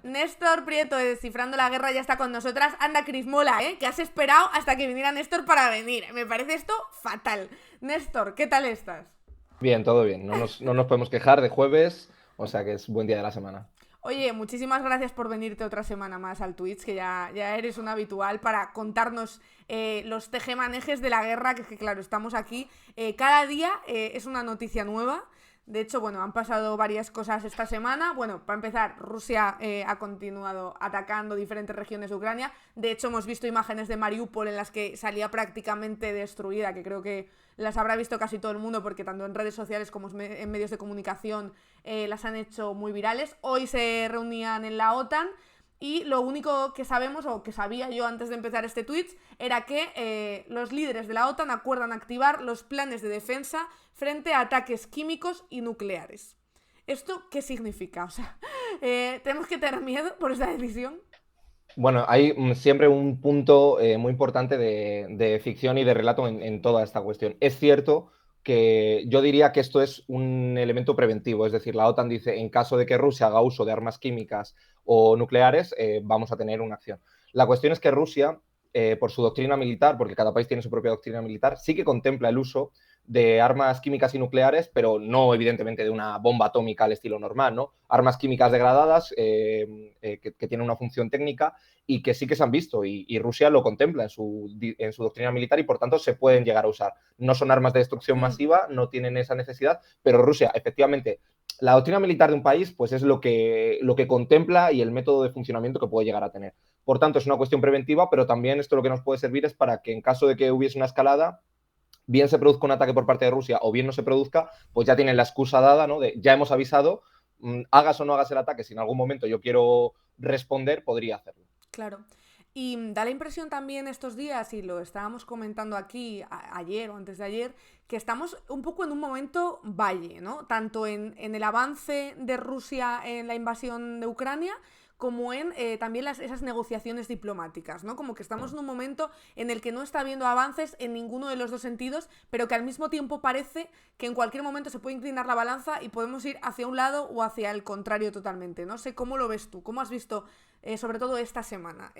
Néstor Prieto de Descifrando la Guerra ya está con nosotras. Anda, Cris, mola, que has esperado hasta que viniera Néstor para venir. Me parece esto fatal. Néstor, ¿qué tal estás? Bien, todo bien. No nos podemos quejar de jueves, o sea que es buen día de la semana. Oye, muchísimas gracias por venirte otra semana más al Twitch, que ya eres un habitual para contarnos los tejemanejes de la guerra, que claro, estamos aquí. Cada día es una noticia nueva. De hecho, bueno, han pasado varias cosas esta semana. Bueno, para empezar, Rusia ha continuado atacando diferentes regiones de Ucrania. De hecho, hemos visto imágenes de Mariupol en las que salía prácticamente destruida, que creo que las habrá visto casi todo el mundo porque tanto en redes sociales como en medios de comunicación las han hecho muy virales. Hoy se reunían en la OTAN y lo único que sabemos, o que sabía yo antes de empezar este tweet, era que los líderes de la OTAN acuerdan activar los planes de defensa frente a ataques químicos y nucleares. ¿Esto qué significa? O sea, ¿tenemos que tener miedo por esta decisión? Bueno, hay siempre un punto muy importante de ficción y de relato en toda esta cuestión. Es cierto que yo diría que esto es un elemento preventivo, es decir, la OTAN dice, en caso de que Rusia haga uso de armas químicas o nucleares, vamos a tener una acción. La cuestión es que Rusia, por su doctrina militar, porque cada país tiene su propia doctrina militar, sí que contempla el uso de armas químicas y nucleares, pero no evidentemente de una bomba atómica al estilo normal, ¿no? Armas químicas degradadas que tienen una función técnica y que sí que se han visto y Rusia lo contempla en su doctrina militar y por tanto se pueden llegar a usar. No son armas de destrucción masiva, no tienen esa necesidad, pero Rusia efectivamente la doctrina militar de un país pues es lo que contempla y el método de funcionamiento que puede llegar a tener. Por tanto, es una cuestión preventiva, pero también esto lo que nos puede servir es para que en caso de que hubiese una escalada, bien se produzca un ataque por parte de Rusia o bien no se produzca, pues ya tienen la excusa dada, ¿no? De ya hemos avisado, hagas o no hagas el ataque, si en algún momento yo quiero responder, podría hacerlo. Claro. Y da la impresión también estos días, y lo estábamos comentando aquí ayer o antes de ayer, que estamos un poco en un momento valle, ¿no? Tanto en el avance de Rusia en la invasión de Ucrania, como en también esas negociaciones diplomáticas, ¿no? Como que estamos en un momento en el que no está habiendo avances en ninguno de los dos sentidos, pero que al mismo tiempo parece que en cualquier momento se puede inclinar la balanza y podemos ir hacia un lado o hacia el contrario totalmente. No sé cómo lo ves tú, cómo has visto sobre todo esta semana.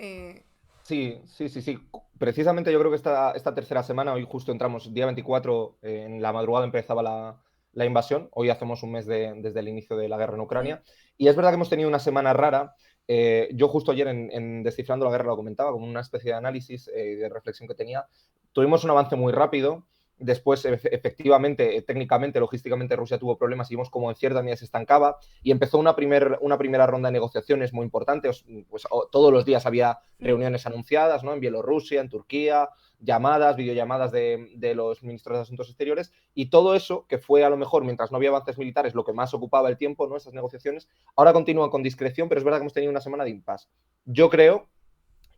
Sí, sí, sí, sí. Precisamente yo creo que esta tercera semana, hoy justo entramos, día 24, en la madrugada empezaba la invasión, hoy hacemos un mes desde el inicio de la guerra en Ucrania, y es verdad que hemos tenido una semana rara. Yo justo ayer en Descifrando la Guerra lo comentaba, como una especie de análisis, de reflexión que tenía. Tuvimos un avance muy rápido, después efectivamente, técnicamente, logísticamente Rusia tuvo problemas y vimos como en cierta medida se estancaba y empezó una primera ronda de negociaciones muy importante. Pues, todos los días había reuniones anunciadas, ¿no? En Bielorrusia, en Turquía, llamadas, videollamadas de los ministros de Asuntos Exteriores, y todo eso, que fue a lo mejor, mientras no había avances militares, lo que más ocupaba el tiempo, ¿no? Esas negociaciones, ahora continúan con discreción, pero es verdad que hemos tenido una semana de impasse. Yo creo,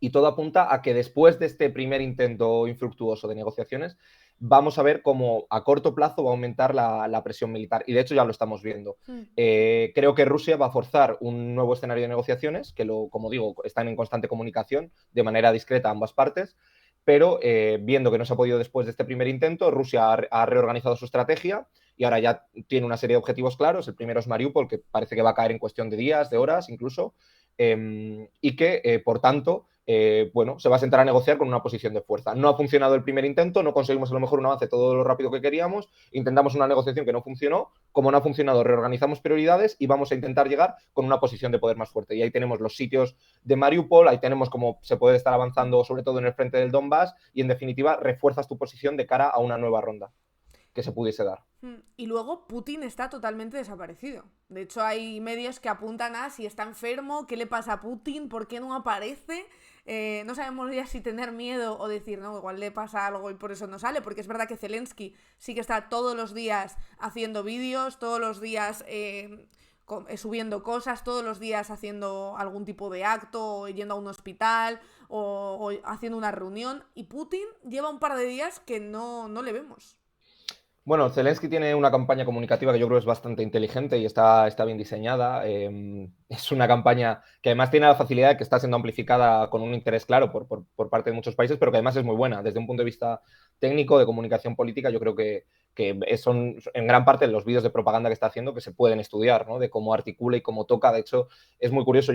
y todo apunta a que después de este primer intento infructuoso de negociaciones, vamos a ver cómo a corto plazo va a aumentar la presión militar. Y de hecho ya lo estamos viendo. Creo que Rusia va a forzar un nuevo escenario de negociaciones, que como digo, están en constante comunicación de manera discreta ambas partes, pero viendo que no se ha podido después de este primer intento, Rusia ha reorganizado su estrategia y ahora ya tiene una serie de objetivos claros. El primero es Mariupol, que parece que va a caer en cuestión de días, de horas incluso, y que, por tanto, bueno, se va a sentar a negociar con una posición de fuerza. No ha funcionado el primer intento, no conseguimos a lo mejor un avance todo lo rápido que queríamos, intentamos una negociación que no funcionó, como no ha funcionado, reorganizamos prioridades y vamos a intentar llegar con una posición de poder más fuerte. Y ahí tenemos los sitios de Mariupol, ahí tenemos cómo se puede estar avanzando sobre todo en el frente del Donbass y en definitiva refuerzas tu posición de cara a una nueva ronda que se pudiese dar. Y luego Putin está totalmente desaparecido. De hecho, hay medios que apuntan a si está enfermo, qué le pasa a Putin, por qué no aparece. No sabemos ya si tener miedo o decir, no, igual le pasa algo y por eso no sale, porque es verdad que Zelensky sí que está todos los días haciendo vídeos, todos los días subiendo cosas, todos los días haciendo algún tipo de acto, o yendo a un hospital, o haciendo una reunión, y Putin lleva un par de días que no le vemos. Bueno, Zelensky tiene una campaña comunicativa que yo creo es bastante inteligente y está bien diseñada. Es una campaña que además tiene la facilidad de que está siendo amplificada con un interés claro por parte de muchos países, pero que además es muy buena. Desde un punto de vista técnico, de comunicación política, yo creo que son en gran parte los vídeos de propaganda que está haciendo que se pueden estudiar, ¿no? De cómo articula y cómo toca. De hecho, es muy curioso,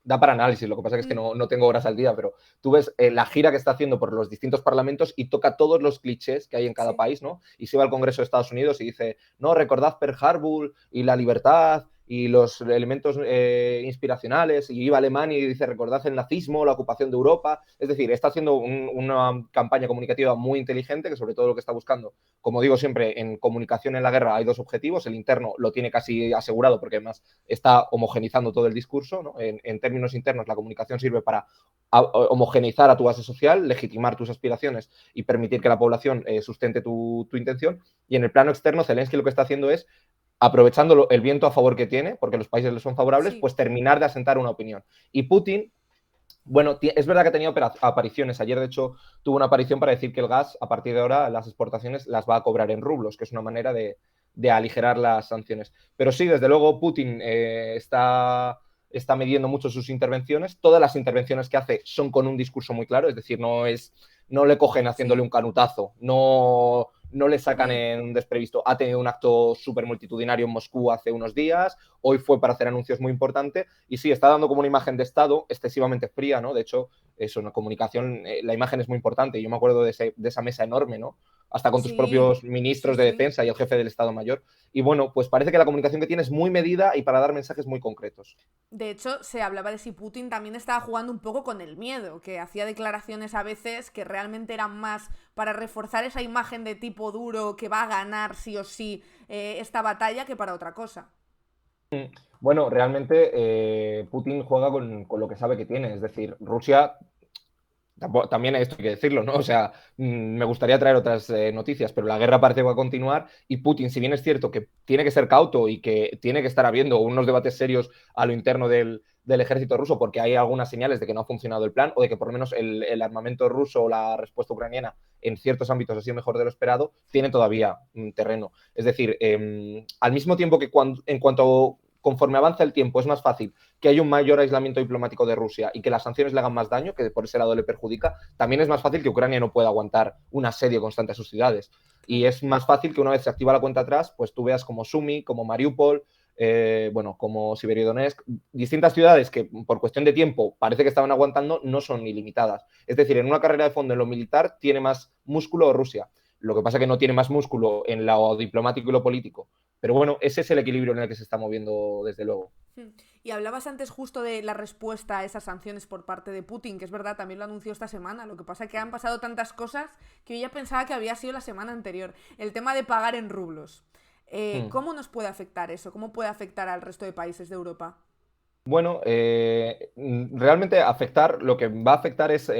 da para análisis, lo que pasa es que Mm, no tengo horas al día, pero tú ves la gira que está haciendo por los distintos parlamentos y toca todos los clichés que hay en cada sí. país, ¿no? Y se va al Congreso de Estados Unidos y dice, no, recordad Pearl Harbor y la libertad y los elementos inspiracionales, y iba a Alemania y dice, recordad el nazismo, la ocupación de Europa. Es decir, está haciendo una campaña comunicativa muy inteligente que sobre todo lo que está buscando, como digo siempre, en comunicación en la guerra hay dos objetivos, el interno lo tiene casi asegurado porque además está homogenizando todo el discurso, ¿no? En términos internos la comunicación sirve para homogeneizar a tu base social, legitimar tus aspiraciones y permitir que la población sustente tu intención. Y en el plano externo, Zelensky lo que está haciendo es, aprovechando el viento a favor que tiene, porque los países le son favorables, Sí. pues terminar de asentar una opinión. Y Putin, bueno, es verdad que ha tenido apariciones. Ayer, de hecho, tuvo una aparición para decir que el gas, a partir de ahora, las exportaciones las va a cobrar en rublos, que es una manera de aligerar las sanciones. Pero sí, desde luego, Putin está midiendo mucho sus intervenciones. Todas las intervenciones que hace son con un discurso muy claro, es decir, no le cogen haciéndole Sí. un canutazo, no le sacan Mm, en un desprevisto. Ha tenido un acto súper multitudinario en Moscú hace unos días, hoy fue para hacer anuncios muy importantes y sí, está dando como una imagen de Estado excesivamente fría, ¿no? De hecho, eso, en la comunicación, la imagen es muy importante. Yo me acuerdo de esa mesa enorme, ¿no? Hasta con tus sí. propios Sí, ministros de sí. defensa y el jefe del Estado Mayor. Y bueno, pues parece que la comunicación que tiene es muy medida y para dar mensajes muy concretos. De hecho, se hablaba de si Putin también estaba jugando un poco con el miedo, que hacía declaraciones a veces que realmente eran más para reforzar esa imagen de tipo duro que va a ganar sí o sí esta batalla que para otra cosa. Bueno, realmente Putin juega con lo que sabe que tiene. Es decir, Rusia también esto hay que decirlo, ¿no? O sea, me gustaría traer otras noticias, pero la guerra parece que va a continuar y Putin, si bien es cierto que tiene que ser cauto y que tiene que estar habiendo unos debates serios a lo interno del ejército ruso, porque hay algunas señales de que no ha funcionado el plan o de que por lo menos el armamento ruso o la respuesta ucraniana en ciertos ámbitos ha sido mejor de lo esperado, tiene todavía terreno. Es decir, al mismo tiempo que en cuanto conforme avanza el tiempo es más fácil que haya un mayor aislamiento diplomático de Rusia y que las sanciones le hagan más daño, que por ese lado le perjudica, también es más fácil que Ucrania no pueda aguantar un asedio constante a sus ciudades. Y Claro. es más fácil que una vez se activa la cuenta atrás, pues tú veas como Sumi, como Mariupol, bueno, como Siberodonetsk, distintas ciudades que por cuestión de tiempo parece que estaban aguantando, no son ilimitadas. Es decir, en una carrera de fondo en lo militar tiene más músculo Rusia. Lo que pasa es que no tiene más músculo en lo diplomático y lo político. Pero bueno, ese es el equilibrio en el que se está moviendo desde luego. Hmm. Y hablabas antes justo de la respuesta a esas sanciones por parte de Putin, que es verdad, también lo anunció esta semana. Lo que pasa es que han pasado tantas cosas que yo ya pensaba que había sido la semana anterior. El tema de pagar en rublos. Hmm. ¿Cómo nos puede afectar eso? ¿Cómo puede afectar al resto de países de Europa? Bueno, realmente afectar, lo que va a afectar es,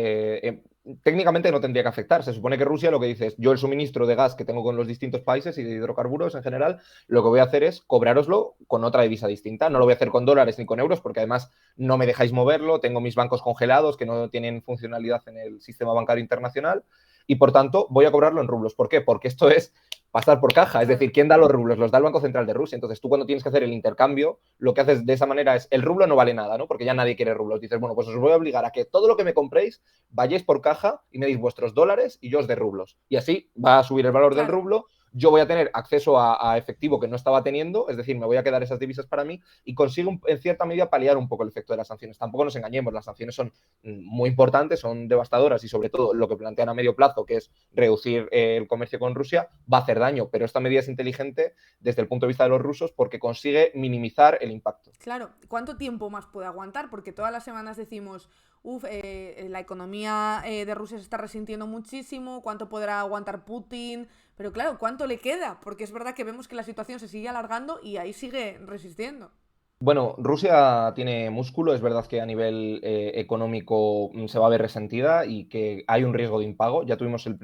técnicamente no tendría que afectar. Se supone que Rusia lo que dice es, yo el suministro de gas que tengo con los distintos países y de hidrocarburos en general, lo que voy a hacer es cobrároslo con otra divisa distinta. No lo voy a hacer con dólares ni con euros porque además no me dejáis moverlo, tengo mis bancos congelados que no tienen funcionalidad en el sistema bancario internacional y por tanto voy a cobrarlo en rublos. ¿Por qué? Porque esto es pasar por caja. Es Claro. decir, ¿quién da los rublos? Los da el Banco Central de Rusia. Entonces, tú cuando tienes que hacer el intercambio, lo que haces de esa manera es, el rublo no vale nada, ¿no? Porque ya nadie quiere rublos. Dices, bueno, pues os voy a obligar a que todo lo que me compréis vayáis por caja y me deis vuestros dólares y yo os dé rublos. Y así va a subir el valor del Claro. rublo, yo voy a tener acceso a efectivo que no estaba teniendo, es decir, me voy a quedar esas divisas para mí y consigo en cierta medida paliar un poco el efecto de las sanciones. Tampoco nos engañemos, las sanciones son muy importantes, son devastadoras y sobre todo lo que plantean a medio plazo, que es reducir el comercio con Rusia, va a hacer daño, pero esta medida es inteligente desde el punto de vista de los rusos porque consigue minimizar el impacto. Claro, ¿cuánto tiempo más puede aguantar? Porque todas las semanas decimos, uff, la economía de Rusia se está resintiendo muchísimo, ¿cuánto podrá aguantar Putin? Pero claro, ¿cuánto le queda? Porque es verdad que vemos que la situación se sigue alargando y ahí sigue resistiendo. Bueno, Rusia tiene músculo, es verdad que a nivel económico se va a ver resentida y que hay un riesgo de impago. Ya tuvimos la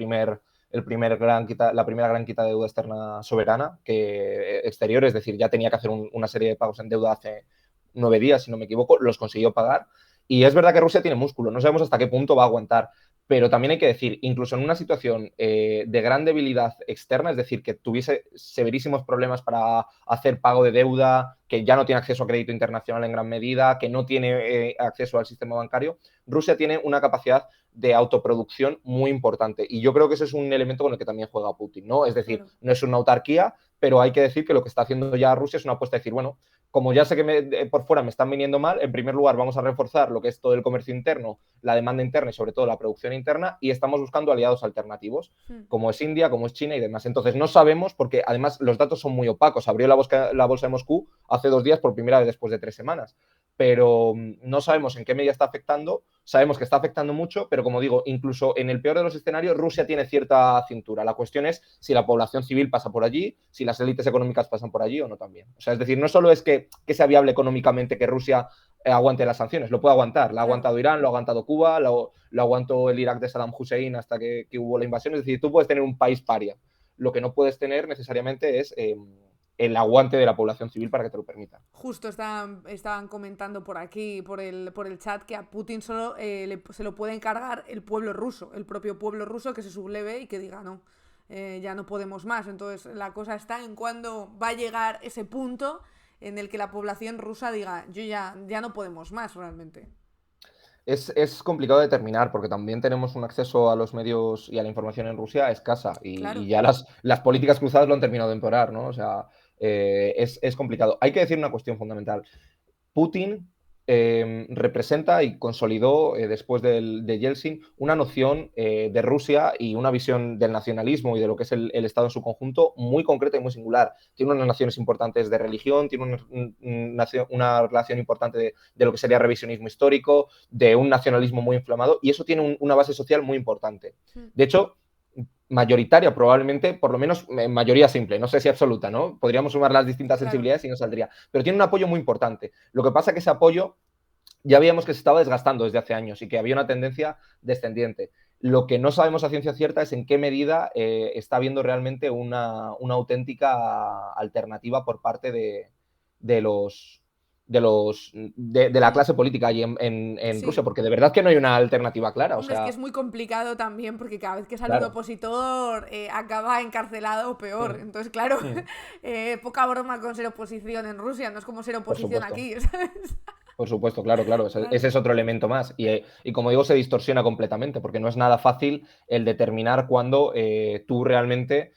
primera gran quita de deuda externa soberana que exterior, es decir, ya tenía que hacer una serie de pagos en deuda hace 9 días, si no me equivoco, los consiguió pagar. Y es verdad que Rusia tiene músculo, no sabemos hasta qué punto va a aguantar. Pero también hay que decir, incluso en una situación de gran debilidad externa, es decir, que tuviese severísimos problemas para hacer pago de deuda, que ya no tiene acceso a crédito internacional en gran medida, que no tiene acceso al sistema bancario, Rusia tiene una capacidad de autoproducción muy importante. Y yo creo que ese es un elemento con el que también juega Putin, ¿no? Es decir, Claro. no es una autarquía, pero hay que decir que lo que está haciendo ya Rusia es una apuesta de decir, bueno, como ya sé que por fuera me están viniendo mal, en primer lugar vamos a reforzar lo que es todo el comercio interno, la demanda interna y sobre todo la producción interna, y estamos buscando aliados alternativos, como es India, como es China y demás. Entonces no sabemos, porque además los datos son muy opacos. Abrió la bolsa de Moscú hace 2 días por primera vez después de 3 semanas, pero no sabemos en qué medida está afectando. Sabemos que está afectando mucho, pero como digo, incluso en el peor de los escenarios, Rusia tiene cierta cintura. La cuestión es si la población civil pasa por allí, si las élites económicas pasan por allí o no también. O sea, es decir, no solo es que sea viable económicamente que Rusia aguante las sanciones, lo puede aguantar. La ha aguantado Irán, lo ha aguantado Cuba, lo aguantó el Irak de Saddam Hussein hasta que hubo la invasión. Es decir, tú puedes tener un país paria. Lo que no puedes tener necesariamente es el aguante de la población civil para que te lo permita. Justo estaban comentando por aquí, por el chat, que a Putin solo se lo puede encargar el pueblo ruso, el propio pueblo ruso, que se subleve y que diga no, ya no podemos más. Entonces la cosa está en cuándo va a llegar ese punto en el que la población rusa diga yo ya no podemos más realmente. Es complicado de determinar porque también tenemos un acceso a los medios y a la información en Rusia escasa y Claro. ya las políticas cruzadas lo han terminado de empeorar, ¿no? O sea, es complicado. Hay que decir una cuestión fundamental. Putin representa y consolidó después de Yeltsin una noción de Rusia y una visión del nacionalismo y de lo que es el Estado en su conjunto muy concreta y muy singular. Tiene unas naciones importantes de religión, tiene una relación importante de lo que sería revisionismo histórico, de un nacionalismo muy inflamado y eso tiene una base social muy importante. De hecho, mayoritaria, probablemente, por lo menos en mayoría simple, no sé si absoluta, ¿no? Podríamos sumar las distintas sensibilidades y no saldría, pero tiene un apoyo muy importante. Lo que pasa es que ese apoyo ya veíamos que se estaba desgastando desde hace años y que había una tendencia descendiente. Lo que no sabemos a ciencia cierta es en qué medida está habiendo realmente una auténtica alternativa por parte de la clase política allí en Rusia, Sí. porque de verdad que no hay una alternativa clara. O Hombre, es que sea, es muy complicado también porque cada vez que sale un claro. opositor acaba encarcelado o peor. Entonces, claro, poca broma con ser oposición en Rusia, no es como ser Por oposición supuesto. aquí, ¿sabes? Por supuesto, claro, claro. Claro. Ese es otro elemento más. Y como digo, se distorsiona completamente, porque no es nada fácil el determinar cuándo tú realmente,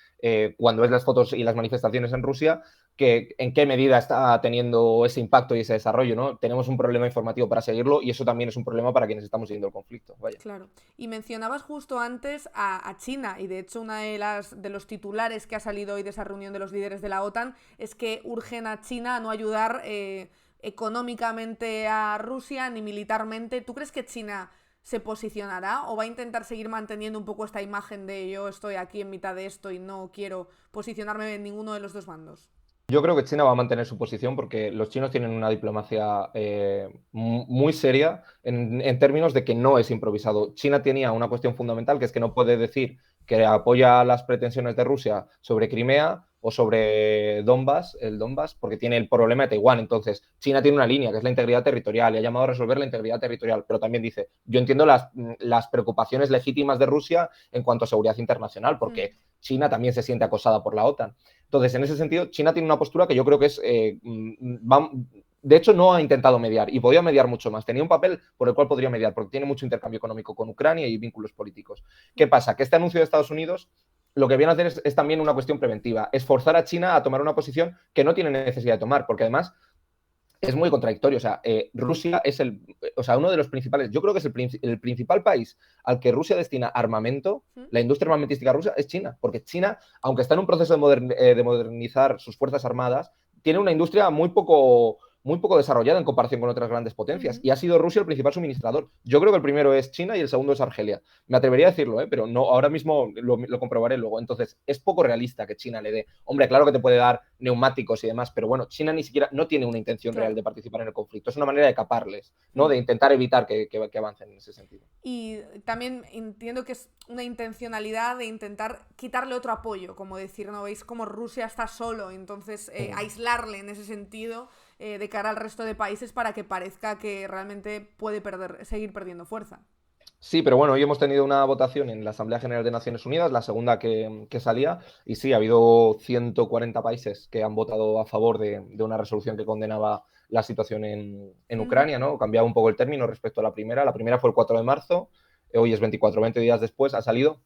cuando ves las fotos y las manifestaciones en Rusia, que en qué medida está teniendo ese impacto y ese desarrollo, ¿no? Tenemos un problema informativo para seguirlo y eso también es un problema para quienes estamos siguiendo el conflicto. Vaya. Claro. Y mencionabas justo antes a China, y de hecho una de los titulares que ha salido hoy de esa reunión de los líderes de la OTAN es que urgen a China a no ayudar económicamente a Rusia ni militarmente. ¿Tú crees que China se posicionará o va a intentar seguir manteniendo un poco esta imagen de yo estoy aquí en mitad de esto y no quiero posicionarme en ninguno de los dos bandos? Yo creo que China va a mantener su posición porque los chinos tienen una diplomacia muy seria en términos de que no es improvisado. China tenía una cuestión fundamental que es que no puede decir que apoya las pretensiones de Rusia sobre Crimea o sobre el Donbass, porque tiene el problema de Taiwán. Entonces, China tiene una línea que es la integridad territorial y ha llamado a resolver la integridad territorial, pero también dice, yo entiendo las preocupaciones legítimas de Rusia en cuanto a seguridad internacional, porque China también se siente acosada por la OTAN. Entonces, en ese sentido, China tiene una postura que yo creo que es... de hecho, no ha intentado mediar y podía mediar mucho más. Tenía un papel por el cual podría mediar, porque tiene mucho intercambio económico con Ucrania y vínculos políticos. ¿Qué pasa? Que este anuncio de Estados Unidos lo que viene a hacer es también una cuestión preventiva, es forzar a China a tomar una posición que no tiene necesidad de tomar, porque además es muy contradictorio. O sea, Rusia es uno de los principales, yo creo que es el principal país al que Rusia destina armamento, la industria armamentística rusa es China, porque China, aunque está en un proceso de modernizar sus fuerzas armadas, tiene una industria muy poco desarrollada en comparación con otras grandes potencias. Y ha sido Rusia el principal suministrador. Yo creo que el primero es China y el segundo es Argelia. Me atrevería a decirlo, pero no, ahora mismo lo comprobaré luego. Entonces, es poco realista que China le dé. Hombre, claro que te puede dar neumáticos y demás, pero bueno, China ni siquiera no tiene una intención real de participar en el conflicto. Es una manera de caparles, ¿no? De intentar evitar que avancen en ese sentido. Y también entiendo que es una intencionalidad de intentar quitarle otro apoyo, como decir, no veis como Rusia está solo, entonces aislarle en ese sentido de cara al resto de países para que parezca que realmente puede seguir perdiendo fuerza. Sí, pero bueno, hoy hemos tenido una votación en la Asamblea General de Naciones Unidas, la segunda que salía, y sí, ha habido 140 países que han votado a favor de una resolución que condenaba la situación en Ucrania, ¿no? Cambiaba un poco el término respecto a la primera. La primera fue el 4 de marzo, hoy es 24, 20 días después ha salido,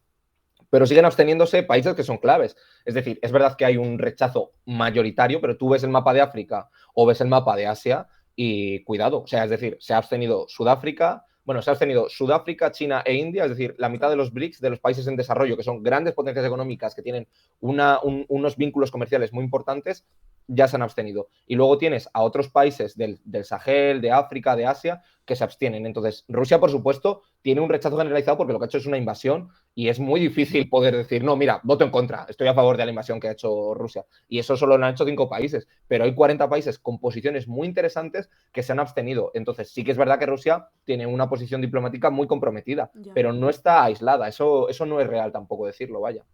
pero siguen absteniéndose países que son claves. Es decir, es verdad que hay un rechazo mayoritario, pero tú ves el mapa de África o ves el mapa de Asia y cuidado, o sea, es decir, se ha abstenido Sudáfrica, bueno, se ha abstenido Sudáfrica, China e India, es decir, la mitad de los BRICS, de los países en desarrollo, que son grandes potencias económicas, que tienen unos vínculos comerciales muy importantes, ya se han abstenido. Y luego tienes a otros países del Sahel, de África, de Asia, que se abstienen. Entonces, Rusia, por supuesto, tiene un rechazo generalizado porque lo que ha hecho es una invasión y es muy difícil poder decir, no, mira, voto en contra, estoy a favor de la invasión que ha hecho Rusia. Y eso solo lo han hecho 5 países, pero hay 40 países con posiciones muy interesantes que se han abstenido. Entonces, sí que es verdad que Rusia tiene una posición diplomática muy comprometida, Ya. pero no está aislada. Eso no es real tampoco decirlo, vaya.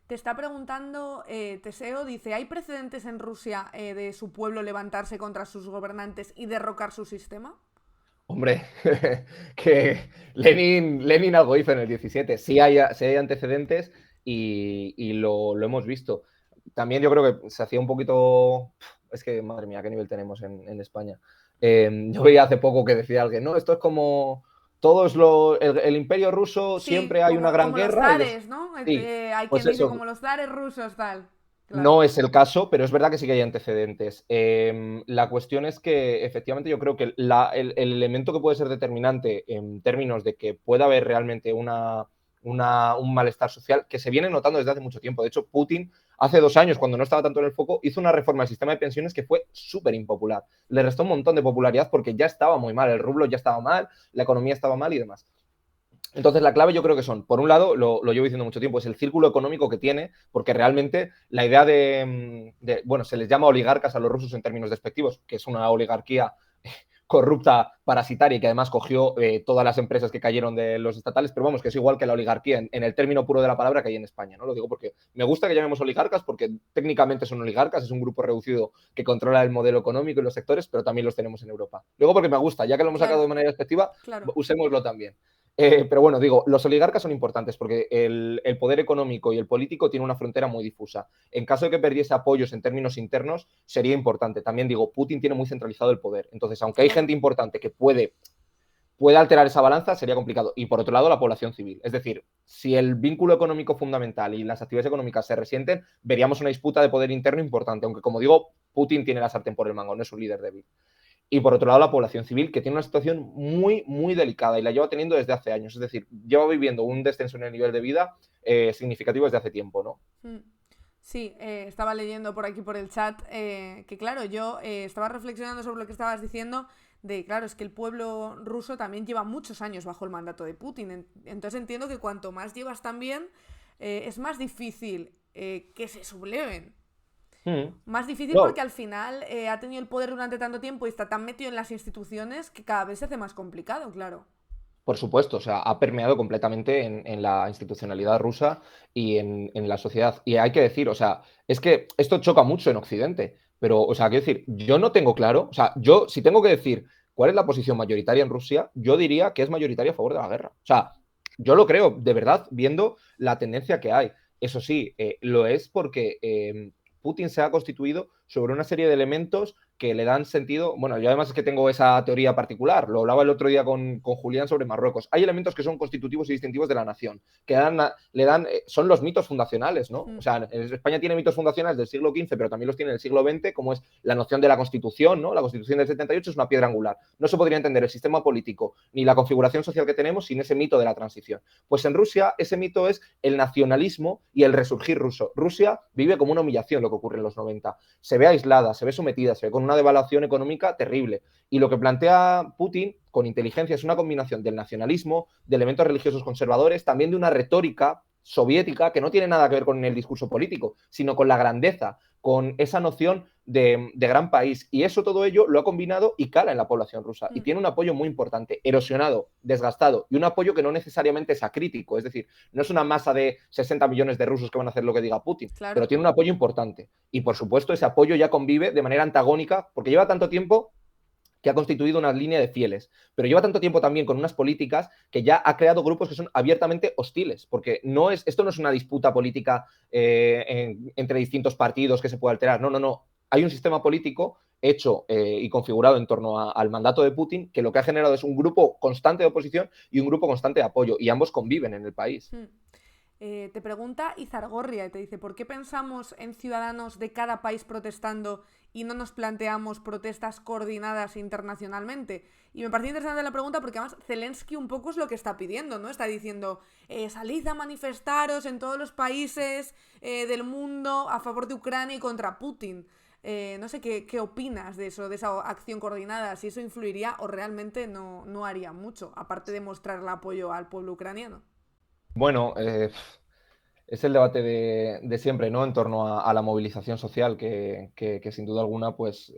Te está preguntando Teseo, dice, ¿hay precedentes en Rusia de su pueblo levantarse contra sus gobernantes y derrocar su sistema? Hombre, que Lenin algo hizo en el 17. Sí hay antecedentes y lo hemos visto. También yo creo que se hacía un poquito... Es que, madre mía, qué nivel tenemos en España. Yo veía hace poco que decía alguien, no, esto es como el imperio ruso, Sí, siempre hay una gran como los guerra y zares, ¿no? Sí, Hay pues quien dice eso, como los zares rusos, tal. Claro. no es el caso, pero es verdad que sí que hay antecedentes. La cuestión es que efectivamente yo creo que el elemento que puede ser determinante en términos de que pueda haber realmente un malestar social que se viene notando desde hace mucho tiempo. De hecho, Putin hace 2 años, cuando no estaba tanto en el foco, hizo una reforma del sistema de pensiones que fue súper impopular. Le restó un montón de popularidad porque ya estaba muy mal, el rublo ya estaba mal, la economía estaba mal y demás. Entonces, la clave yo creo que son, por un lado, lo llevo diciendo mucho tiempo, es el círculo económico que tiene, porque realmente la idea bueno, se les llama oligarcas a los rusos en términos despectivos, que es una oligarquía corrupta, parasitaria y que además cogió todas las empresas que cayeron de los estatales, pero vamos, que es igual que la oligarquía en el término puro de la palabra que hay en España, ¿no? Lo digo porque me gusta que llamemos oligarcas porque técnicamente son oligarcas, es un grupo reducido que controla el modelo económico y los sectores, pero también los tenemos en Europa. Luego porque me gusta, ya que lo hemos sacado Claro, de manera despectiva, claro. usémoslo también. Pero bueno, digo, los oligarcas son importantes porque el poder económico y el político tiene una frontera muy difusa. En caso de que perdiese apoyos en términos internos, sería importante. También digo, Putin tiene muy centralizado el poder. Entonces, aunque hay Claro. gente importante que puede alterar esa balanza, sería complicado. Y por otro lado, la población civil. Es decir, si el vínculo económico fundamental y las actividades económicas se resienten, veríamos una disputa de poder interno importante. Aunque, como digo, Putin tiene la sartén por el mango, no es un líder débil. Y por otro lado, la población civil, que tiene una situación muy, muy delicada y la lleva teniendo desde hace años. Es decir, lleva viviendo un descenso en el nivel de vida significativo desde hace tiempo, ¿no? Sí, estaba leyendo por aquí por el chat que claro, yo estaba reflexionando sobre lo que estabas diciendo de, claro, es que el pueblo ruso también lleva muchos años bajo el mandato de Putin. Entonces entiendo que cuanto más llevas también, es más difícil que se subleven. Más difícil No, porque al final ha tenido el poder durante tanto tiempo y está tan metido en las instituciones que cada vez se hace más complicado, claro. por supuesto, o sea, ha permeado completamente en la institucionalidad rusa y en la sociedad. Y hay que decir, o sea, es que esto choca mucho en Occidente, pero, o sea, quiero decir, yo no tengo claro, o sea, yo si tengo que decir cuál es la posición mayoritaria en Rusia, yo diría que es mayoritaria a favor de la guerra. O sea, yo lo creo, de verdad, viendo la tendencia que hay. Eso sí, lo es porque Putin se ha constituido sobre una serie de elementos que le dan sentido. Bueno, yo además es que tengo esa teoría particular, lo hablaba el otro día con Julián sobre Marruecos. Hay elementos que son constitutivos y distintivos de la nación, que son los mitos fundacionales, ¿no? O sea, España tiene mitos fundacionales del siglo XV, pero también los tiene del siglo XX, como es la noción de la Constitución, ¿no? La Constitución del 78 es una piedra angular. No se podría entender el sistema político ni la configuración social que tenemos sin ese mito de la transición. Pues en Rusia ese mito es el nacionalismo y el resurgir ruso. Rusia vive como una humillación lo que ocurre en los 90. Se ve aislada, se ve sometida, se ve con una devaluación económica terrible. Y lo que plantea Putin con inteligencia es una combinación del nacionalismo, de elementos religiosos conservadores, también de una retórica soviética que no tiene nada que ver con el discurso político, sino con la grandeza, con esa noción de gran país. Y eso, todo ello, lo ha combinado y cala en la población rusa. Y tiene un apoyo muy importante, erosionado, desgastado, y un apoyo que no necesariamente es acrítico. Es decir, no es una masa de 60 millones de rusos que van a hacer lo que diga Putin, Claro. pero tiene un apoyo importante. Y, por supuesto, ese apoyo ya convive de manera antagónica, porque lleva tanto tiempo que ha constituido una línea de fieles, pero lleva tanto tiempo también con unas políticas que ya ha creado grupos que son abiertamente hostiles, porque esto no es una disputa política entre distintos partidos que se puede alterar, no. Hay un sistema político hecho y configurado en torno al mandato de Putin que lo que ha generado es un grupo constante de oposición y un grupo constante de apoyo, y ambos conviven en el país. Te pregunta Izargorria y te dice, ¿por qué pensamos en ciudadanos de cada país protestando y no nos planteamos protestas coordinadas internacionalmente? Y me parece interesante la pregunta porque además Zelensky un poco es lo que está pidiendo, ¿no? Está diciendo, salid a manifestaros en todos los países del mundo a favor de Ucrania y contra Putin. No sé qué opinas de eso, de esa acción coordinada, si eso influiría o realmente no haría mucho, aparte de mostrar el apoyo al pueblo ucraniano. Bueno, es el debate de siempre, ¿no? En torno a la movilización social, que sin duda alguna, pues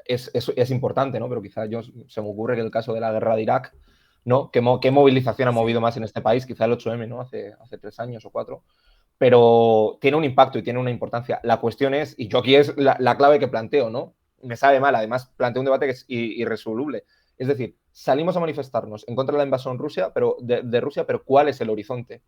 es importante, ¿no? Pero quizá se me ocurre que el caso de la guerra de Irak, ¿no? ¿Qué movilización ha movido más en este país? Quizá el 8M, ¿no? Hace 3 años o 4. Pero tiene un impacto y tiene una importancia. La cuestión es, y yo aquí es la clave que planteo, ¿no? Me sabe mal, además planteo un debate que es irresoluble. Es decir, salimos a manifestarnos en contra de la invasión de Rusia, pero ¿cuál es el horizonte?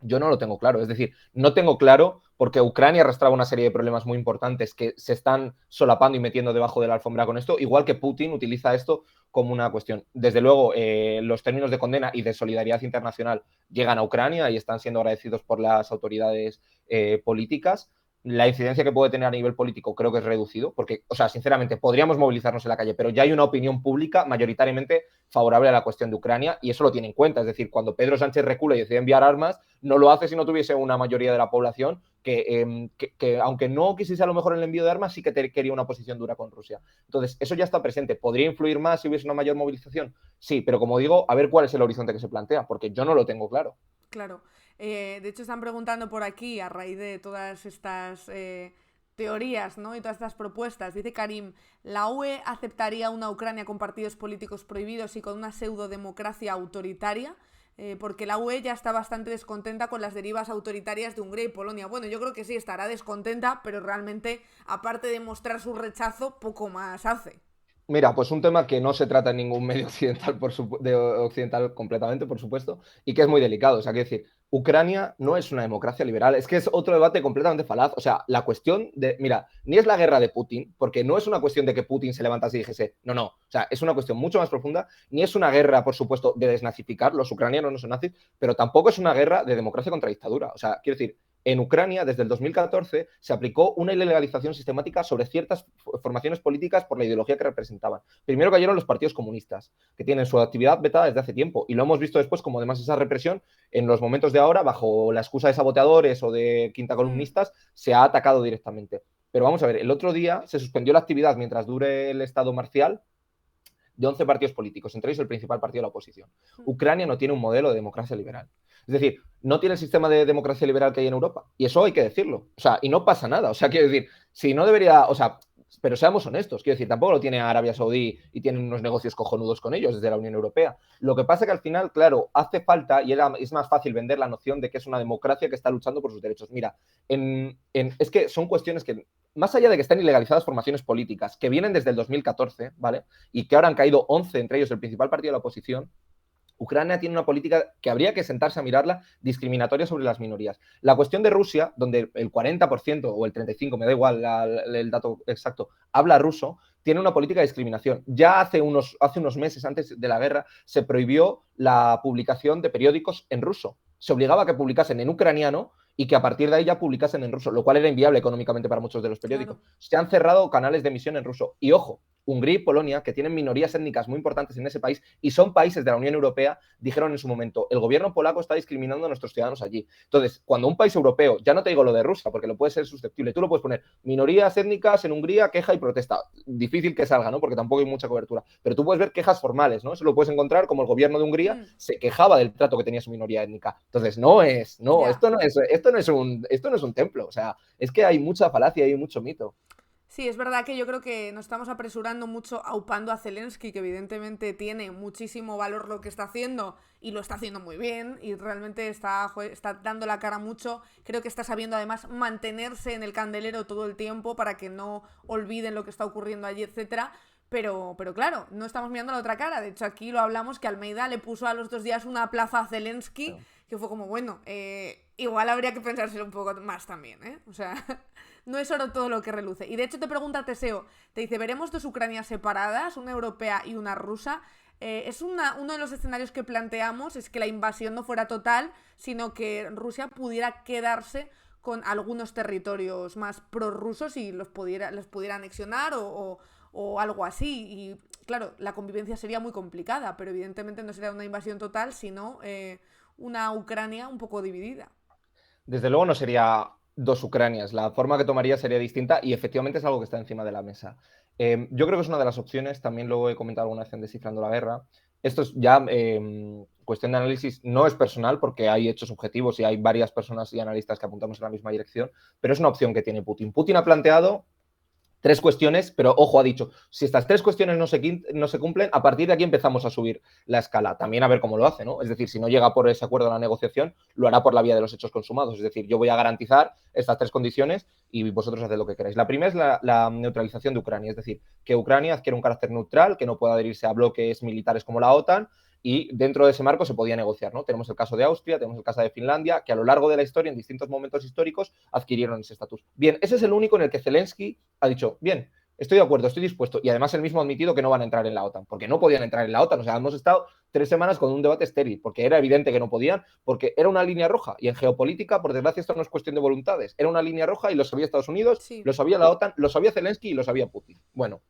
Yo no lo tengo claro. Es decir, no tengo claro porque Ucrania arrastraba una serie de problemas muy importantes que se están solapando y metiendo debajo de la alfombra con esto, igual que Putin utiliza esto como una cuestión. Desde luego, los términos de condena y de solidaridad internacional llegan a Ucrania y están siendo agradecidos por las autoridades políticas. La incidencia que puede tener a nivel político creo que es reducido, porque, o sea, sinceramente, podríamos movilizarnos en la calle, pero ya hay una opinión pública mayoritariamente favorable a la cuestión de Ucrania y eso lo tiene en cuenta. Es decir, cuando Pedro Sánchez recula y decide enviar armas, no lo hace si no tuviese una mayoría de la población que aunque no quisiese a lo mejor el envío de armas, sí que quería una posición dura con Rusia. Entonces, eso ya está presente. ¿Podría influir más si hubiese una mayor movilización? Sí, pero como digo, a ver cuál es el horizonte que se plantea, porque yo no lo tengo claro. Claro. De hecho, están preguntando por aquí, a raíz de todas estas teorías, ¿no? Y todas estas propuestas. Dice Karim, ¿la UE aceptaría una Ucrania con partidos políticos prohibidos y con una pseudo-democracia autoritaria? Porque la UE ya está bastante descontenta con las derivas autoritarias de Hungría y Polonia. Bueno, yo creo que sí, estará descontenta, pero realmente, aparte de mostrar su rechazo, poco más hace. Mira, pues un tema que no se trata en ningún medio occidental, occidental completamente, por supuesto, y que es muy delicado. O sea, quiero decir, Ucrania no es una democracia liberal, es que es otro debate completamente falaz. O sea, la cuestión de, mira, ni es la guerra de Putin, porque no es una cuestión de que Putin se levantase y dijese, no, o sea, es una cuestión mucho más profunda, ni es una guerra, por supuesto, de desnazificar, los ucranianos no son nazis, pero tampoco es una guerra de democracia contra dictadura. O sea, quiero decir, en Ucrania, desde el 2014, se aplicó una ilegalización sistemática sobre ciertas formaciones políticas por la ideología que representaban. Primero cayeron los partidos comunistas, que tienen su actividad vetada desde hace tiempo, y lo hemos visto después como además esa represión, en los momentos de ahora, bajo la excusa de saboteadores o de quinta columnistas, se ha atacado directamente. Pero vamos a ver, el otro día se suspendió la actividad mientras dure el estado marcial de 11 partidos políticos, entre ellos el principal partido de la oposición. Ucrania no tiene un modelo de democracia liberal. Es decir, no tiene el sistema de democracia liberal que hay en Europa. Y eso hay que decirlo. O sea, y no pasa nada. O sea, quiero decir, si no debería, o sea, pero seamos honestos, quiero decir, tampoco lo tiene Arabia Saudí y tienen unos negocios cojonudos con ellos desde la Unión Europea. Lo que pasa es que al final, claro, hace falta y es más fácil vender la noción de que es una democracia que está luchando por sus derechos. Mira, es que son cuestiones que, más allá de que estén ilegalizadas formaciones políticas, que vienen desde el 2014, ¿vale? Y que ahora han caído 11, entre ellos el principal partido de la oposición, Ucrania tiene una política que habría que sentarse a mirarla discriminatoria sobre las minorías. La cuestión de Rusia, donde el 40% o el 35%, me da igual el dato exacto, habla ruso, tiene una política de discriminación. Ya hace unos meses, antes de la guerra, se prohibió la publicación de periódicos en ruso. Se obligaba a que publicasen en ucraniano y que a partir de ahí ya publicasen en ruso, lo cual era inviable económicamente para muchos de los periódicos. Claro. Se han cerrado canales de emisión en ruso. Y ojo, Hungría y Polonia, que tienen minorías étnicas muy importantes en ese país y son países de la Unión Europea, dijeron en su momento, el gobierno polaco está discriminando a nuestros ciudadanos allí. Entonces, cuando un país europeo, ya no te digo lo de Rusia, porque lo puede ser susceptible, tú lo puedes poner minorías étnicas en Hungría, queja y protesta. Difícil que salga, ¿no? Porque tampoco hay mucha cobertura. Pero tú puedes ver quejas formales, ¿no? Eso lo puedes encontrar como el gobierno de Hungría se quejaba del trato que tenía su minoría étnica. Entonces, esto no es un templo. O sea, es que hay mucha falacia y mucho mito. Sí, es verdad que yo creo que nos estamos apresurando mucho aupando a Zelensky, que evidentemente tiene muchísimo valor lo que está haciendo y lo está haciendo muy bien y realmente está dando la cara mucho. Creo que está sabiendo además mantenerse en el candelero todo el tiempo para que no olviden lo que está ocurriendo allí, etcétera. Pero claro, no estamos mirando la otra cara. De hecho, aquí lo hablamos que Almeida le puso a los 2 días una plaza a Zelensky, que fue como, bueno, igual habría que pensárselo un poco más también, ¿eh? O sea, no es oro todo lo que reluce. Y de hecho te pregunta Teseo, te dice, ¿veremos 2 Ucranias separadas, una europea y una rusa? Uno de los escenarios que planteamos es que la invasión no fuera total, sino que Rusia pudiera quedarse con algunos territorios más prorrusos y los pudiera anexionar o algo así. Y claro, la convivencia sería muy complicada, pero evidentemente no sería una invasión total, sino una Ucrania un poco dividida. Desde luego no sería 2 Ucranias, la forma que tomaría sería distinta y efectivamente es algo que está encima de la mesa. Yo creo que es una de las opciones, también lo he comentado alguna vez en Descifrando la Guerra. Esto es ya cuestión de análisis, no es personal porque hay hechos objetivos y hay varias personas y analistas que apuntamos en la misma dirección, pero es una opción que tiene Putin. Putin ha planteado 3 cuestiones, pero ojo, ha dicho, si estas 3 cuestiones no se cumplen, a partir de aquí empezamos a subir la escala. También a ver cómo lo hace, ¿no? Es decir, si no llega por ese acuerdo a la negociación, lo hará por la vía de los hechos consumados. Es decir, yo voy a garantizar estas 3 condiciones y vosotros haced lo que queráis. La primera es la neutralización de Ucrania, es decir, que Ucrania adquiera un carácter neutral, que no pueda adherirse a bloques militares como la OTAN, y dentro de ese marco se podía negociar, ¿no? Tenemos el caso de Austria, tenemos el caso de Finlandia, que a lo largo de la historia, en distintos momentos históricos, adquirieron ese estatus. Bien, ese es el único en el que Zelensky ha dicho, bien, estoy de acuerdo, estoy dispuesto. Y además él mismo ha admitido que no van a entrar en la OTAN, porque no podían entrar en la OTAN. O sea, hemos estado 3 semanas con un debate estéril, porque era evidente que no podían, porque era una línea roja. Y en geopolítica, por desgracia, esto no es cuestión de voluntades. Era una línea roja y lo sabía Estados Unidos, Sí. lo sabía la OTAN, lo sabía Zelensky y lo sabía Putin. Bueno,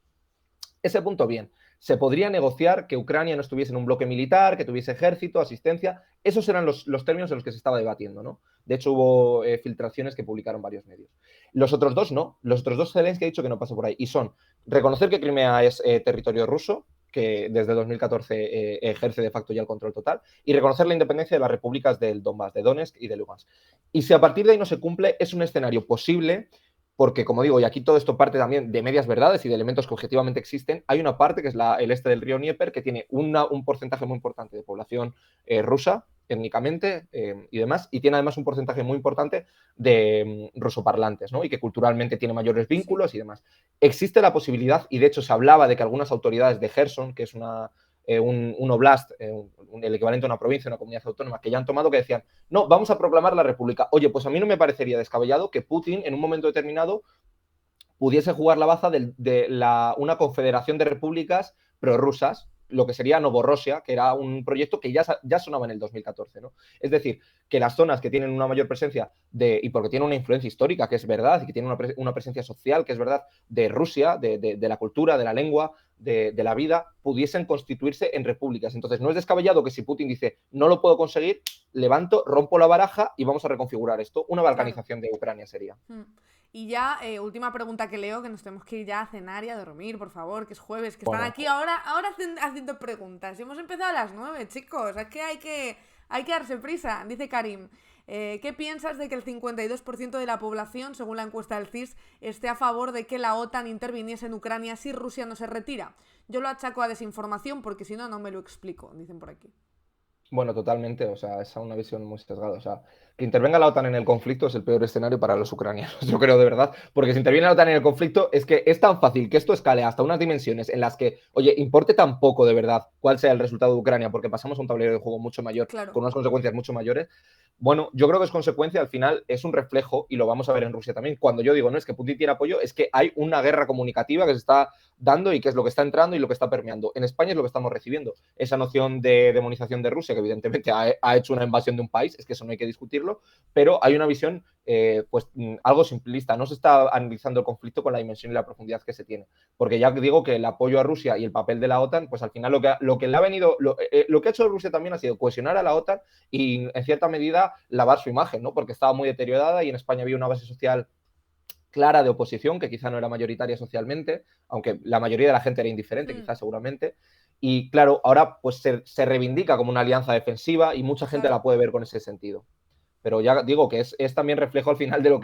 ese punto bien. Se podría negociar que Ucrania no estuviese en un bloque militar, que tuviese ejército, asistencia. Esos eran los términos en los que se estaba debatiendo, ¿no? De hecho, hubo filtraciones que publicaron varios medios. Los otros dos no. Los otros dos Zelensky ha dicho que no pasa por ahí. Y son reconocer que Crimea es territorio ruso, que desde 2014 ejerce de facto ya el control total, y reconocer la independencia de las repúblicas del Donbass, de Donetsk y de Lugansk. Y si a partir de ahí no se cumple, es un escenario posible porque, como digo, y aquí todo esto parte también de medias verdades y de elementos que objetivamente existen, hay una parte que es el este del río Dnieper, que tiene un porcentaje muy importante de población rusa, étnicamente y demás, y tiene además un porcentaje muy importante de rusoparlantes, ¿no? Y que culturalmente tiene mayores vínculos y demás. Existe la posibilidad, y de hecho se hablaba de que algunas autoridades de Gerson, que es un oblast, el equivalente a una provincia, una comunidad autónoma, que ya han tomado, que decían, no, vamos a proclamar la república. Oye, pues a mí no me parecería descabellado que Putin en un momento determinado pudiese jugar la baza una confederación de repúblicas prorrusas, lo que sería Novorossia, que era un proyecto que ya sonaba en el 2014, ¿no? Es decir, que las zonas que tienen una mayor presencia y porque tienen una influencia histórica, que es verdad, y que tienen una presencia social, que es verdad, de Rusia, de la cultura, de la lengua, de la vida, pudiesen constituirse en repúblicas. Entonces, no es descabellado que si Putin dice, no lo puedo conseguir, levanto, rompo la baraja y vamos a reconfigurar esto. Una balcanización de Ucrania sería. Y ya, última pregunta que leo, que nos tenemos que ir ya a cenar y a dormir, por favor, que es jueves, que están aquí ahora haciendo preguntas. Y hemos empezado a las 9, chicos, es que hay que darse prisa. Dice Karim, ¿qué piensas de que el 52% de la población, según la encuesta del CIS, esté a favor de que la OTAN interviniese en Ucrania si Rusia no se retira? Yo lo achaco a desinformación porque si no, no me lo explico, dicen por aquí. Bueno, totalmente, o sea, es una visión muy sesgada. O sea, que intervenga la OTAN en el conflicto es el peor escenario para los ucranianos, yo creo de verdad, porque si interviene la OTAN en el conflicto es que es tan fácil que esto escale hasta unas dimensiones en las que, oye, importe tan poco de verdad cuál sea el resultado de Ucrania, porque pasamos a un tablero de juego mucho mayor, Claro. con unas consecuencias mucho mayores. Bueno, yo creo que es consecuencia, al final es un reflejo, y lo vamos a ver en Rusia también. Cuando yo digo, no es que Putin tiene apoyo, es que hay una guerra comunicativa que se está dando y qué es lo que está entrando y lo que está permeando. En España es lo que estamos recibiendo. Esa noción de demonización de Rusia, que evidentemente ha hecho una invasión de un país, es que eso no hay que discutirlo, pero hay una visión pues algo simplista. No se está analizando el conflicto con la dimensión y la profundidad que se tiene. Porque ya digo que el apoyo a Rusia y el papel de la OTAN, pues al final lo que le ha venido, lo que ha hecho Rusia también ha sido cohesionar a la OTAN y en cierta medida lavar su imagen, ¿no? Porque estaba muy deteriorada y en España había una base social clara de oposición, que quizá no era mayoritaria socialmente, aunque la mayoría de la gente era indiferente, quizás seguramente. Y claro, ahora pues se reivindica como una alianza defensiva y mucha gente la puede ver con ese sentido. Pero ya digo que es también reflejo al final de lo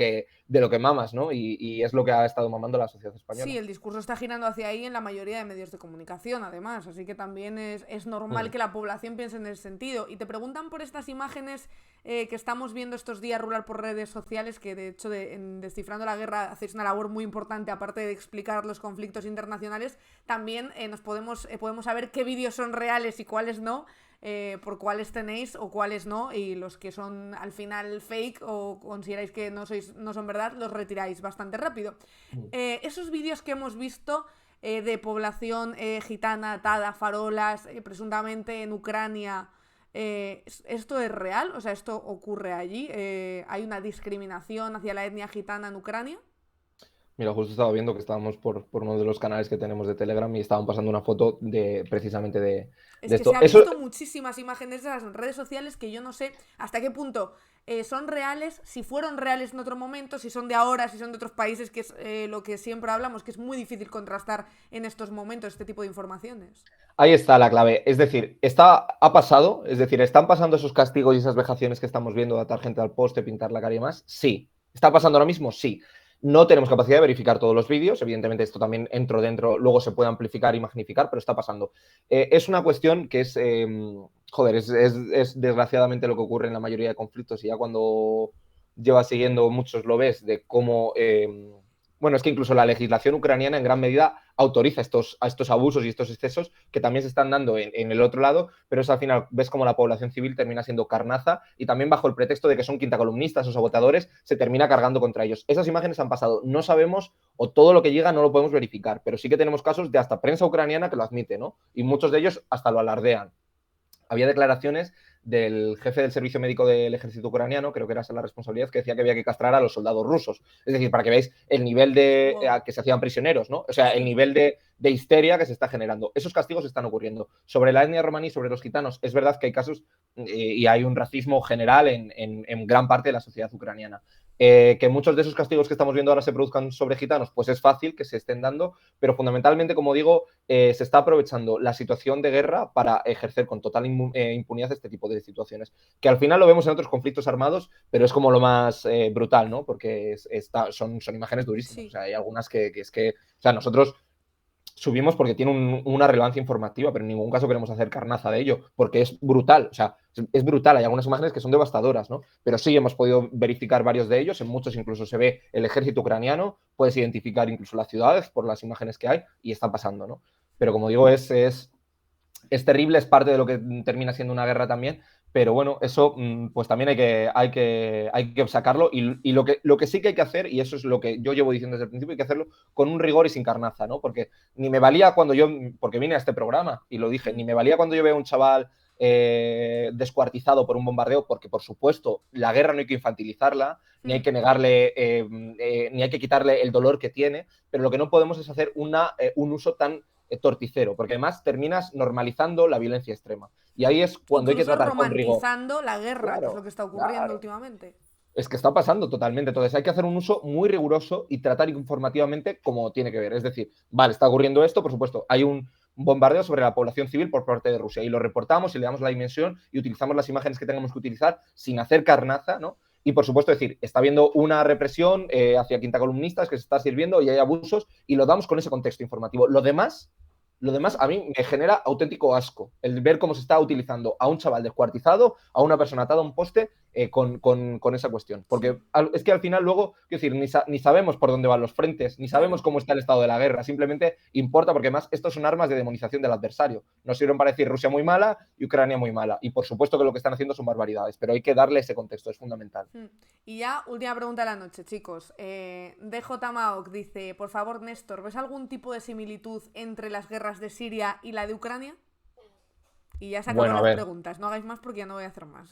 que mamas, ¿no? Y es lo que ha estado mamando la sociedad española. Sí, el discurso está girando hacia ahí en la mayoría de medios de comunicación, además, así que también es normal que la población piense en ese sentido. Y te preguntan por estas imágenes que estamos viendo estos días rular por redes sociales, que de hecho en Descifrando la Guerra hacéis una labor muy importante, aparte de explicar los conflictos internacionales, también podemos saber qué vídeos son reales y cuáles no, por cuáles tenéis o cuáles no, y los que son al final fake o consideráis que no son verdad, los retiráis bastante rápido. Esos vídeos que hemos visto de población gitana atada a farolas, presuntamente en Ucrania, ¿esto es real? O sea, ¿esto ocurre allí? ¿Hay una discriminación hacia la etnia gitana en Ucrania? Mira, justo estaba viendo que estábamos por uno de los canales que tenemos de Telegram y estaban pasando una foto precisamente de Es que esto. se han visto muchísimas imágenes de esas en redes sociales que yo no sé hasta qué punto son reales, si fueron reales en otro momento, si son de ahora, si son de otros países, que es lo que siempre hablamos, que es muy difícil contrastar en estos momentos este tipo de informaciones. Ahí está la clave. Es decir, ha pasado, es decir, ¿están pasando esos castigos y esas vejaciones que estamos viendo de atar gente al poste, pintar la cara y más? Sí. ¿Está pasando ahora mismo? Sí. No tenemos capacidad de verificar todos los vídeos, evidentemente esto también dentro, luego se puede amplificar y magnificar, pero está pasando. Es una cuestión que es desgraciadamente lo que ocurre en la mayoría de conflictos y ya cuando llevas siguiendo muchos lo ves de cómo... bueno, es que incluso la legislación ucraniana en gran medida autoriza a estos abusos y estos excesos que también se están dando en el otro lado, pero es al final ves como la población civil termina siendo carnaza y también bajo el pretexto de que son quintacolumnistas o sabotadores se termina cargando contra ellos. Esas imágenes han pasado, no sabemos o todo lo que llega no lo podemos verificar, pero sí que tenemos casos de hasta prensa ucraniana que lo admite, ¿no? Y muchos de ellos hasta lo alardean. Había declaraciones del jefe del servicio médico del ejército ucraniano, creo que era esa la responsabilidad, que decía que había que castrar a los soldados rusos. Es decir, para que veáis el nivel de que se hacían prisioneros, ¿no? O sea, el nivel de histeria que se está generando. Esos castigos están ocurriendo. Sobre la etnia romaní, sobre los gitanos, es verdad que hay casos y hay un racismo general en gran parte de la sociedad ucraniana. Que muchos de esos castigos que estamos viendo ahora se produzcan sobre gitanos, pues es fácil que se estén dando, pero fundamentalmente, como digo, se está aprovechando la situación de guerra para ejercer con total impunidad este tipo de situaciones, que al final lo vemos en otros conflictos armados, pero es como lo más brutal, ¿no? Porque son imágenes durísimas. Sí. O sea, hay algunas que es que, o sea, nosotros subimos porque tiene una relevancia informativa, pero en ningún caso queremos hacer carnaza de ello, porque es brutal, o sea, es brutal, hay algunas imágenes que son devastadoras, ¿no? Pero sí hemos podido verificar varios de ellos, en muchos incluso se ve el ejército ucraniano, puedes identificar incluso las ciudades por las imágenes que hay y está pasando, ¿no? Pero como digo, es terrible, es parte de lo que termina siendo una guerra también, pero bueno, eso pues también hay que sacarlo y lo que sí que hay que hacer, y eso es lo que yo llevo diciendo desde el principio, hay que hacerlo con un rigor y sin carnaza, ¿no? Porque ni me valía porque vine a este programa y lo dije, ni me valía cuando yo veo a un chaval descuartizado por un bombardeo, porque por supuesto la guerra no hay que infantilizarla, ni hay que negarle, ni hay que quitarle el dolor que tiene, pero lo que no podemos es hacer un uso tan torticero, porque además terminas normalizando la violencia extrema. Y ahí es cuando incluso hay que tratar con rigor. Romantizando la guerra, claro, que es lo que está ocurriendo últimamente. Es que está pasando totalmente. Entonces hay que hacer un uso muy riguroso y tratar informativamente como tiene que ver. Es decir, vale, está ocurriendo esto, por supuesto, hay un bombardeo sobre la población civil por parte de Rusia y lo reportamos y le damos la dimensión y utilizamos las imágenes que tengamos que utilizar sin hacer carnaza, ¿no? Y por supuesto decir, está habiendo una represión hacia quintacolumnistas que se está sirviendo y hay abusos y lo damos con ese contexto informativo. Lo demás Lo demás a mí me genera auténtico asco el ver cómo se está utilizando a un chaval descuartizado, a una persona atada a un poste con esa cuestión. Porque Sí. es que al final luego, quiero decir, ni sabemos por dónde van los frentes, ni sabemos Claro. cómo está el estado de la guerra, simplemente importa porque además estos son armas de demonización del adversario. Nos sirven para decir Rusia muy mala y Ucrania muy mala. Y por supuesto que lo que están haciendo son barbaridades, pero hay que darle ese contexto, es fundamental. Y ya, última pregunta de la noche, chicos. DJ Maok dice, por favor, Néstor, ¿ves algún tipo de similitud entre las guerras de Siria y la de Ucrania? Y ya se acabaron Bueno, a las ver, preguntas. No hagáis más porque ya no voy a hacer más,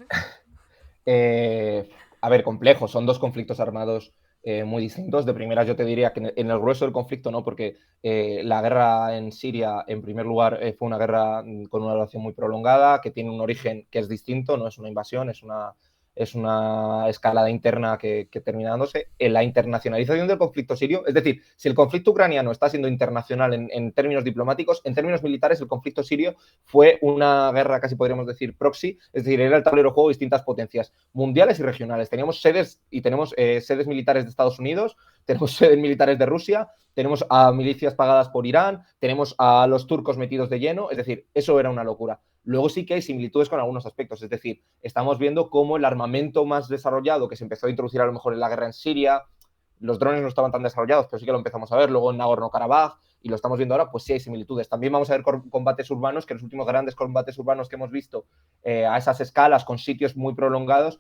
¿eh? a ver, complejo, son dos conflictos armados muy distintos. De primeras yo te diría que en el grueso del conflicto no, porque la guerra en Siria, en primer lugar, fue una guerra con una duración muy prolongada, que tiene un origen que es distinto, no es una invasión, es una escalada interna que termina dándose. En la internacionalización del conflicto sirio, es decir, si el conflicto ucraniano está siendo internacional en términos diplomáticos, en términos militares el conflicto sirio fue una guerra, casi podríamos decir, proxy, es decir, era el tablero de juego de distintas potencias mundiales y regionales. Teníamos sedes y tenemos sedes militares de Estados Unidos, tenemos sedes militares de Rusia, tenemos a milicias pagadas por Irán, tenemos a los turcos metidos de lleno, es decir, eso era una locura. Luego sí que hay similitudes con algunos aspectos, es decir, estamos viendo cómo el armamento más desarrollado que se empezó a introducir a lo mejor en la guerra en Siria, los drones no estaban tan desarrollados, pero sí que lo empezamos a ver, luego en Nagorno-Karabaj, y lo estamos viendo ahora, pues sí hay similitudes. También vamos a ver combates urbanos, que los últimos grandes combates urbanos que hemos visto a esas escalas, con sitios muy prolongados,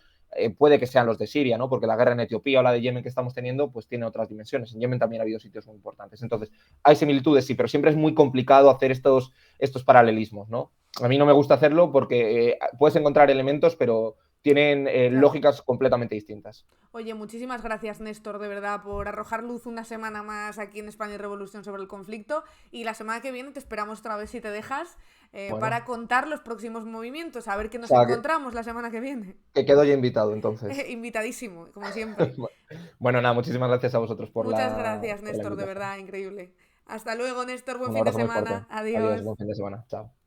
puede que sean los de Siria, ¿no? Porque la guerra en Etiopía o la de Yemen que estamos teniendo, pues tiene otras dimensiones. En Yemen también ha habido sitios muy importantes. Entonces, hay similitudes, sí, pero siempre es muy complicado hacer estos paralelismos, ¿no? A mí no me gusta hacerlo porque puedes encontrar elementos, pero tienen Claro. lógicas completamente distintas. Oye, muchísimas gracias, Néstor, de verdad, por arrojar luz una semana más aquí en España y Revolución sobre el conflicto. Y la semana que viene te esperamos otra vez, si te dejas, para Bueno, contar los próximos movimientos. A ver qué o nos sea, encontramos la semana que viene. que quedo ya invitado entonces. Invitadísimo, como siempre. Bueno, nada, muchísimas gracias a vosotros Muchas gracias, por la Néstor, de invitación. verdad, increíble. Hasta luego, Néstor, buen Un fin de abrazo muy fuerte. semana. Adiós, Adiós. buen fin de semana. Chao.